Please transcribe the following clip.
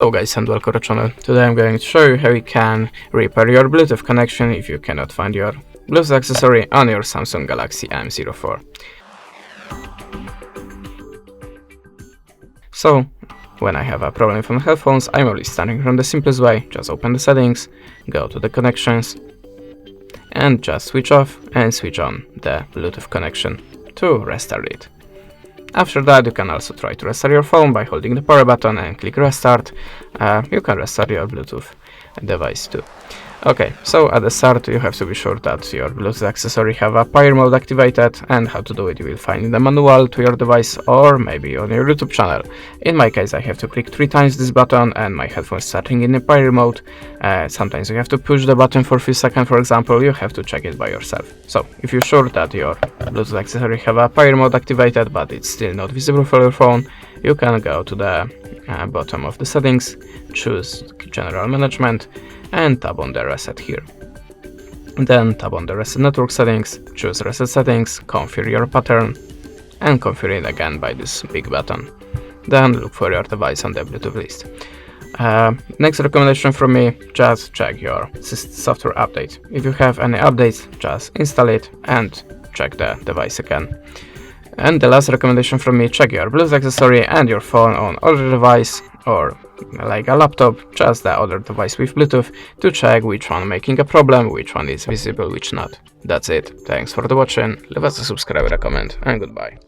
Hello guys and welcome to the channel. Today I'm going to show you how you can repair your Bluetooth connection if you cannot find your Bluetooth accessory on your Samsung Galaxy M04. So, when I have a problem from headphones, I'm always starting from the simplest way. Just open the settings, go to the connections, and just switch off and switch on the Bluetooth connection to restart it. After that, you can also try to restart your phone by holding the power button and click restart. You can restart your Bluetooth device too. Okay, so at the start you have to be sure that your Bluetooth accessory have a pair mode activated, and how to do it you will find in the manual to your device or maybe on your YouTube channel. In my case I have to click 3 times this button and my headphones starting in the pair mode. Sometimes you have to push the button for a few seconds, for example. You have to check it by yourself. So if you're sure that your Bluetooth accessory have a pair mode activated but it's still not visible for your phone, you can go to the bottom of the settings, choose general management and tap on the reset here. Then tap on the reset network settings, choose reset settings, configure your pattern and configure it again by this big button. Then look for your device on the Bluetooth list. Next recommendation from me, just check your software update. If you have any updates, just install it and check the device again. And the last recommendation from me, check your Bluetooth accessory and your phone on other device, or like a laptop, just the other device with Bluetooth, to check which one making a problem, which one is visible, which not. That's it. Thanks for the watching, leave us a subscribe, a comment, and goodbye.